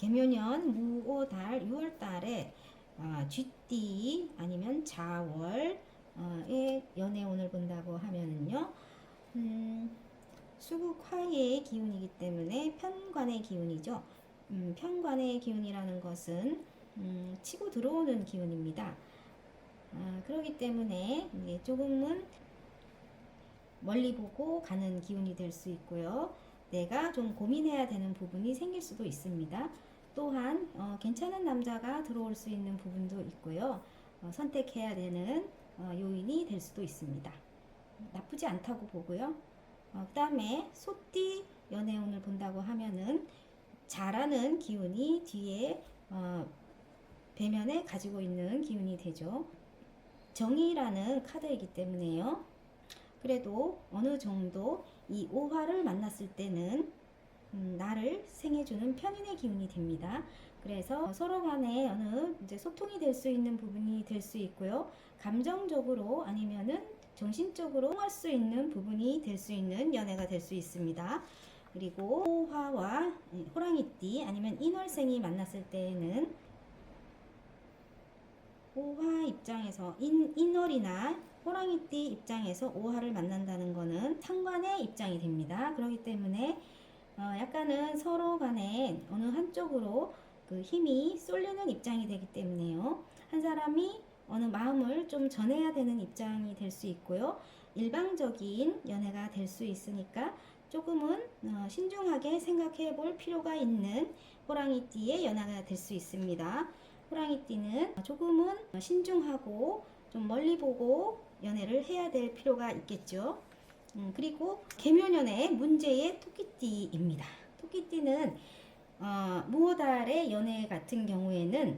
개묘년 무오달 6월달에 쥐띠 아니면 자월의 연애운을 본다고 하면은요, 수국화의 기운이기 때문에 편관의 기운이죠. 편관의 기운이라는 것은 치고 들어오는 기운입니다. 그렇기 때문에 조금은 멀리 보고 가는 기운이 될 수 있고요. 내가 좀 고민해야 되는 부분이 생길 수도 있습니다. 또한 괜찮은 남자가 들어올 수 있는 부분도 있고요. 선택해야 되는 요인이 될 수도 있습니다. 나쁘지 않다고 보고요. 그 다음에 소띠 연애운을 본다고 하면은 잘하는 기운이 뒤에 배면에 가지고 있는 기운이 되죠. 정의라는 카드이기 때문에요. 그래도 어느 정도 이 오화를 만났을 때는 나를 생해주는 편인의 기운이 됩니다. 그래서 서로 간에 어느 이제 소통이 될 수 있는 부분이 될 수 있고요. 감정적으로 아니면은 정신적으로 할 수 있는 부분이 될 수 있는 연애가 될 수 있습니다. 그리고 오화와 호랑이띠 아니면 인월생이 만났을 때에는 오화 입장에서 인월이나 호랑이띠 입장에서 오화를 만난다는 것은 상관의 입장이 됩니다. 그렇기 때문에 약간은 서로 간에 어느 한쪽으로 그 힘이 쏠리는 입장이 되기 때문에요. 한 사람이 어느 마음을 좀 전해야 되는 입장이 될 수 있고요. 일방적인 연애가 될 수 있으니까 조금은 신중하게 생각해 볼 필요가 있는 호랑이띠의 연애가 될 수 있습니다. 호랑이띠는 조금은 신중하고 좀 멀리 보고 연애를 해야 될 필요가 있겠죠. 그리고 개묘년의 문제의 토끼띠입니다. 토끼띠는 무오달의 연애 같은 경우에는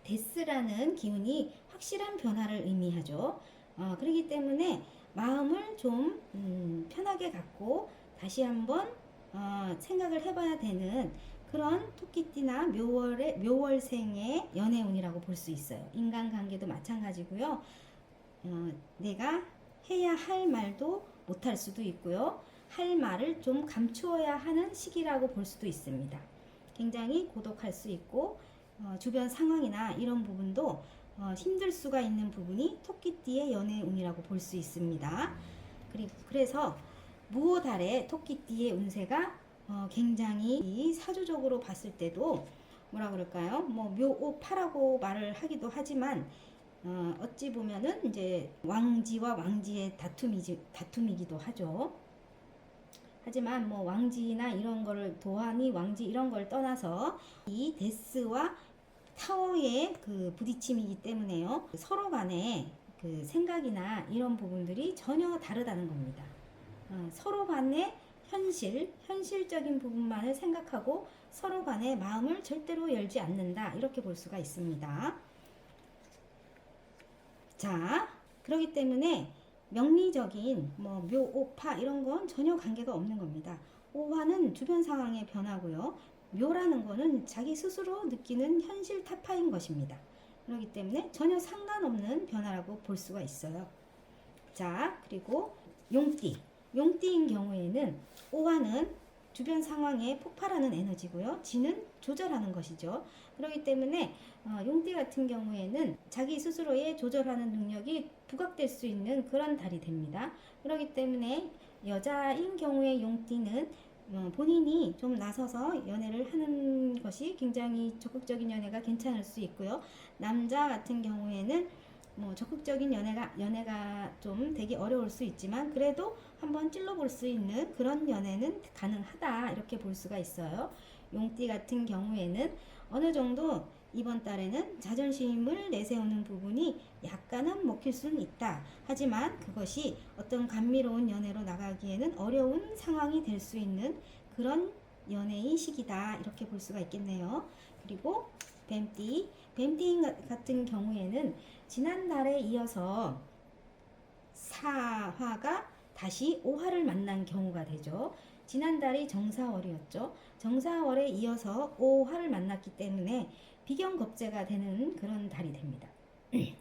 데스라는 기운이 확실한 변화를 의미하죠. 그렇기 때문에 마음을 좀 편하게 갖고 다시 한번 생각을 해봐야 되는 그런 토끼띠나 묘월생의 연애운이라고 볼 수 있어요. 인간관계도 마찬가지고요. 내가 해야 할 말도 못할 수도 있고요. 할 말을 좀 감추어야 하는 시기라고 볼 수도 있습니다. 굉장히 고독할 수 있고 주변 상황이나 이런 부분도 힘들 수가 있는 부분이 토끼띠의 연애운이라고 볼 수 있습니다. 그래서 무오달의 토끼띠의 운세가 굉장히 사주적으로 봤을 때도 뭐라 그럴까요? 뭐 묘오파라고 말을 하기도 하지만 어찌 보면은 이제 왕지와 왕지의 다툼이기도 하죠. 하지만 뭐 왕지나 이런 거를 도하니 왕지 이런 걸 떠나서 이 데스와 타워의 그 부딪힘이기 때문에요. 서로 간에 그 생각이나 이런 부분들이 전혀 다르다는 겁니다. 서로 간에 현실적인 부분만을 생각하고 서로 간의 마음을 절대로 열지 않는다. 이렇게 볼 수가 있습니다. 자, 그렇기 때문에 명리적인 뭐 묘오파 이런 건 전혀 관계가 없는 겁니다. 오화는 주변 상황의 변화고요. 묘라는 거는 자기 스스로 느끼는 현실 타파인 것입니다. 그렇기 때문에 전혀 상관없는 변화라고 볼 수가 있어요. 자, 그리고 용띠인 경우에는 오화는 주변 상황에 폭발하는 에너지고요. 지는 조절하는 것이죠. 그렇기 때문에 용띠 같은 경우에는 자기 스스로의 조절하는 능력이 부각될 수 있는 그런 달이 됩니다. 그렇기 때문에 여자인 경우에 용띠는 본인이 좀 나서서 연애를 하는 것이 굉장히 적극적인 연애가 괜찮을 수 있고요. 남자 같은 경우에는 뭐 적극적인 연애가 좀 되기 어려울 수 있지만 그래도 한번 찔러볼 수 있는 그런 연애는 가능하다 이렇게 볼 수가 있어요. 용띠 같은 경우에는 어느 정도 이번 달에는 자존심을 내세우는 부분이 약간은 먹힐 수는 있다. 하지만 그것이 어떤 감미로운 연애로 나가기에는 어려운 상황이 될 수 있는 그런 연애의 시기다 이렇게 볼 수가 있겠네요. 그리고 뱀띠 같은 경우에는 지난달에 이어서 사화가 다시 오화를 만난 경우가 되죠. 지난달이 정사월이었죠. 정사월에 이어서 오화를 만났기 때문에 비경겁제가 되는 그런 달이 됩니다.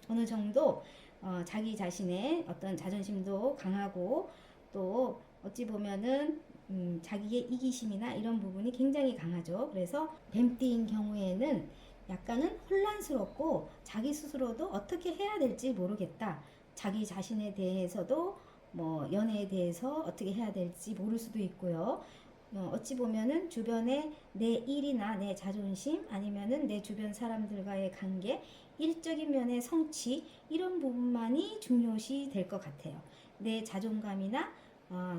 어느 정도 자기 자신의 어떤 자존심도 강하고 또 어찌 보면은 자기의 이기심이나 이런 부분이 굉장히 강하죠. 그래서 뱀띠인 경우에는 약간은 혼란스럽고 자기 스스로도 어떻게 해야 될지 모르겠다. 자기 자신에 대해서도 뭐 연애에 대해서 어떻게 해야 될지 모를 수도 있고요. 어찌 보면은 주변에 내 일이나 내 자존심 아니면은 내 주변 사람들과의 관계, 일적인 면의 성취 이런 부분만이 중요시 될 것 같아요. 내 자존감이나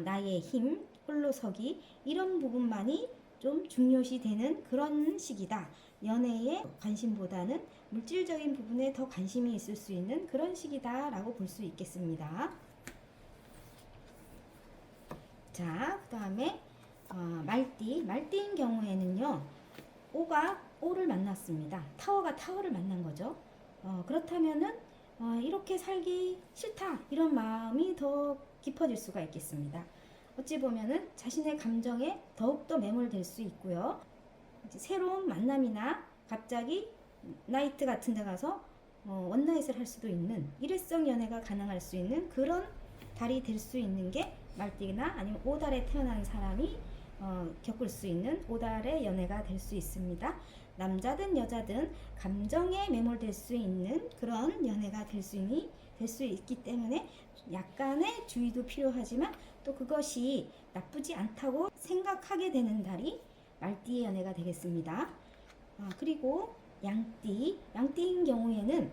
나의 힘, 홀로서기 이런 부분만이 좀 중요시 되는 그런 시기다. 연애에 관심보다는 물질적인 부분에 더 관심이 있을 수 있는 그런 시기다 라고 볼 수 있겠습니다. 자, 그 다음에 말띠인 경우에는요, 오가 오를 만났습니다. 타워가 타워를 만난 거죠. 그렇다면은 이렇게 살기 싫다 이런 마음이 더 깊어질 수가 있겠습니다. 어찌 보면은 자신의 감정에 더욱더 매몰될 수 있고요. 이제 새로운 만남이나 갑자기 나이트 같은 데 가서 원나잇을 할 수도 있는 일회성 연애가 가능할 수 있는 그런 달이 될 수 있는 게 말띠나 아니면 오달에 태어난 사람이 겪을 수 있는 오달의 연애가 될 수 있습니다. 남자든 여자든 감정에 매몰될 수 있는 그런 연애가 될 수 있기 때문에 약간의 주의도 필요하지만 또 그것이 나쁘지 않다고 생각하게 되는 달이 말띠의 연애가 되겠습니다. 그리고 양띠인 경우에는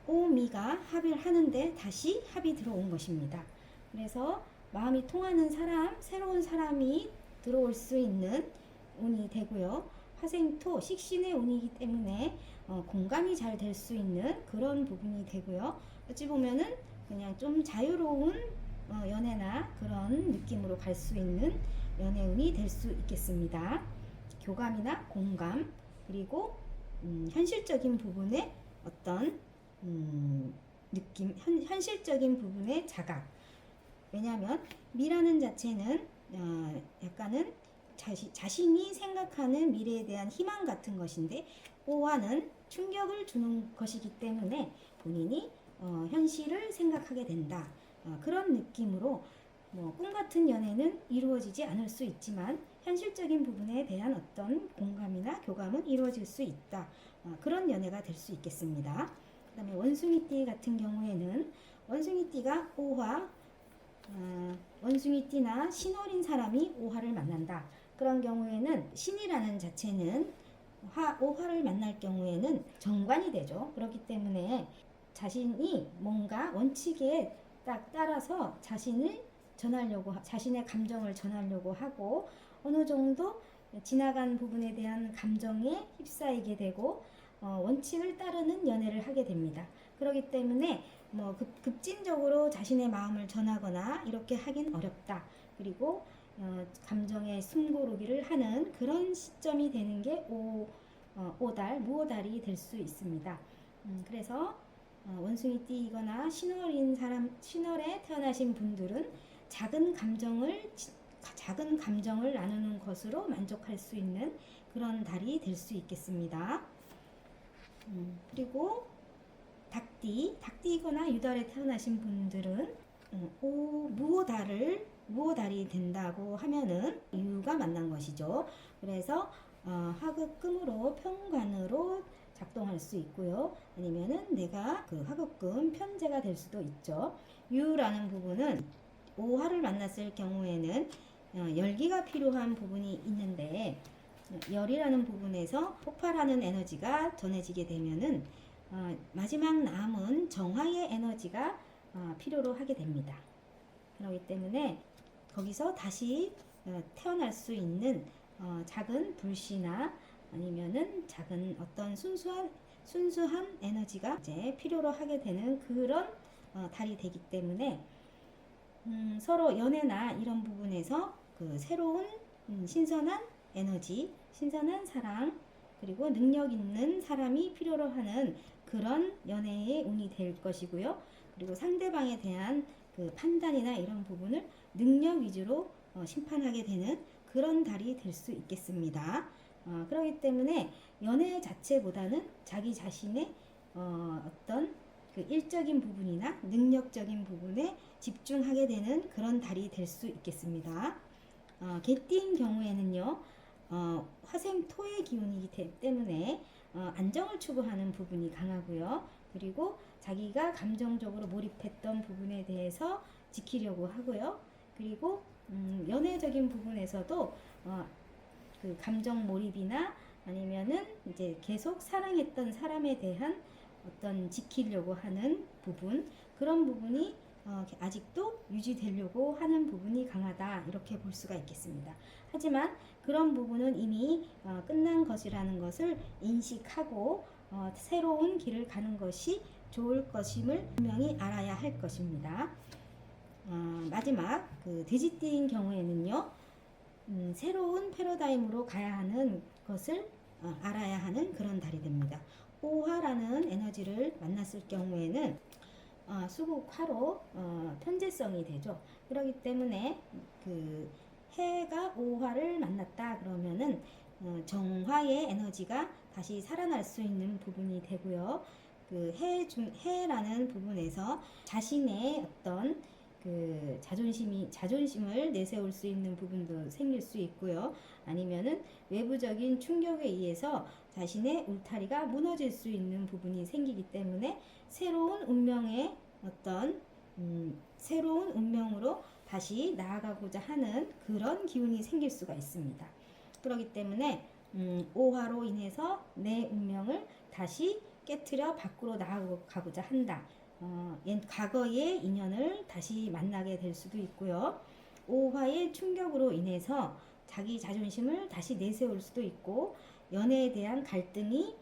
오미가 합의를 하는데 다시 합이 들어온 것입니다. 그래서 마음이 통하는 사람, 새로운 사람이 들어올 수 있는 운이 되고요. 화생토, 식신의 운이기 때문에 공감이 잘 될 수 있는 그런 부분이 되고요. 어찌 보면은 그냥 좀 자유로운 연애나 그런 느낌으로 갈 수 있는 연애운이 될 수 있겠습니다. 교감이나 공감, 그리고 현실적인 부분의 어떤 느낌, 현실적인 부분의 자각. 왜냐하면 미라는 자체는 약간은 자신이 생각하는 미래에 대한 희망 같은 것인데 오와는 충격을 주는 것이기 때문에 본인이 현실을 생각하게 된다. 그런 느낌으로 꿈 같은 연애는 이루어지지 않을 수 있지만 현실적인 부분에 대한 어떤 공감이나 교감은 이루어질 수 있다. 그런 연애가 될 수 있겠습니다. 그 다음에 원숭이띠 같은 경우에는 원숭이띠가 오화, 원숭이띠나 신월인 사람이 오화를 만난다. 그런 경우에는 신이라는 자체는 오화를 만날 경우에는 정관이 되죠. 그렇기 때문에 자신이 뭔가 원칙에 딱 따라서 자신의 감정을 전하려고 하고 어느 정도 지나간 부분에 대한 감정에 휩싸이게 되고 원칙을 따르는 연애를 하게 됩니다. 그렇기 때문에 급진적으로 자신의 마음을 전하거나 이렇게 하긴 어렵다. 그리고 감정의 숨고르기를 하는 그런 시점이 되는 게 무오달이 될 수 있습니다. 그래서 원숭이띠이거나 신월에 태어나신 분들은 작은 감정을 나누는 것으로 만족할 수 있는 그런 달이 될 수 있겠습니다. 그리고 닭띠이거나 유달에 태어나신 분들은 무오달이 된다고 하면은 유가 만난 것이죠. 그래서 화급금으로 편관으로 작동할 수 있고요. 아니면은 내가 그 화급금 편제가 될 수도 있죠. 유라는 부분은 오화를 만났을 경우에는 열기가 필요한 부분이 있는데 열이라는 부분에서 폭발하는 에너지가 전해지게 되면은 마지막 남은 정화의 에너지가 필요로 하게 됩니다. 그렇기 때문에 거기서 다시 태어날 수 있는 작은 불씨나 아니면은 작은 어떤 순수한 에너지가 이제 필요로 하게 되는 그런 달이 되기 때문에 서로 연애나 이런 부분에서 그 새로운 신선한 에너지, 신선한 사랑, 그리고 능력 있는 사람이 필요로 하는 그런 연애의 운이 될 것이고요. 그리고 상대방에 대한 그 판단이나 이런 부분을 능력 위주로 심판하게 되는 그런 달이 될 수 있겠습니다. 그렇기 때문에 연애 자체보다는 자기 자신의 어떤 그 일적인 부분이나 능력적인 부분에 집중하게 되는 그런 달이 될 수 있겠습니다. 개띠인 경우에는요, 화생토의 기운이기 때문에 안정을 추구하는 부분이 강하고요. 그리고 자기가 감정적으로 몰입했던 부분에 대해서 지키려고 하고요. 그리고 연애적인 부분에서도 그 감정 몰입이나 아니면은 이제 계속 사랑했던 사람에 대한 어떤 지키려고 하는 부분, 그런 부분이 아직도 유지되려고 하는 부분이 강하다, 이렇게 볼 수가 있겠습니다. 하지만 그런 부분은 이미 끝난 것이라는 것을 인식하고 새로운 길을 가는 것이 좋을 것임을 분명히 알아야 할 것입니다. 마지막 그 돼지띠인 경우에는요, 새로운 패러다임으로 가야 하는 것을 알아야 하는 그런 달이 됩니다. 오화라는 에너지를 만났을 경우에는 수국화로 편재성이 되죠. 그렇기 때문에 그 해가 오화를 만났다 그러면은 정화의 에너지가 다시 살아날 수 있는 부분이 되고요. 그 해라는 부분에서 자신의 어떤 그 자존심을 내세울 수 있는 부분도 생길 수 있고요. 아니면은 외부적인 충격에 의해서 자신의 울타리가 무너질 수 있는 부분이 생기기 때문에 새로운 운명의 어떤 새로운 운명으로 다시 나아가고자 하는 그런 기운이 생길 수가 있습니다. 그렇기 때문에 오화로 인해서 내 운명을 다시 깨트려 밖으로 나아가고자 한다. 과거의 인연을 다시 만나게 될 수도 있고요. 오화의 충격으로 인해서 자기 자존심을 다시 내세울 수도 있고, 연애에 대한 갈등이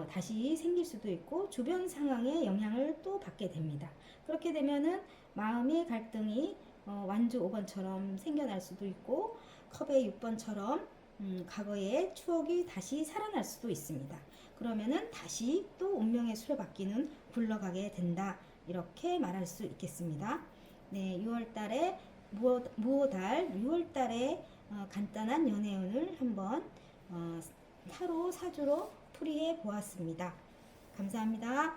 다시 생길 수도 있고, 주변 상황에 영향을 또 받게 됩니다. 그렇게 되면은 마음의 갈등이 완주 5번처럼 생겨날 수도 있고, 컵의 6번처럼 과거의 추억이 다시 살아날 수도 있습니다. 그러면은 다시 또 운명의 수레바퀴는 굴러가게 된다, 이렇게 말할 수 있겠습니다. 네, 6월달에 무오달 6월달에 간단한 연애운을 한번 타로 사주로 풀이해 보았습니다. 감사합니다.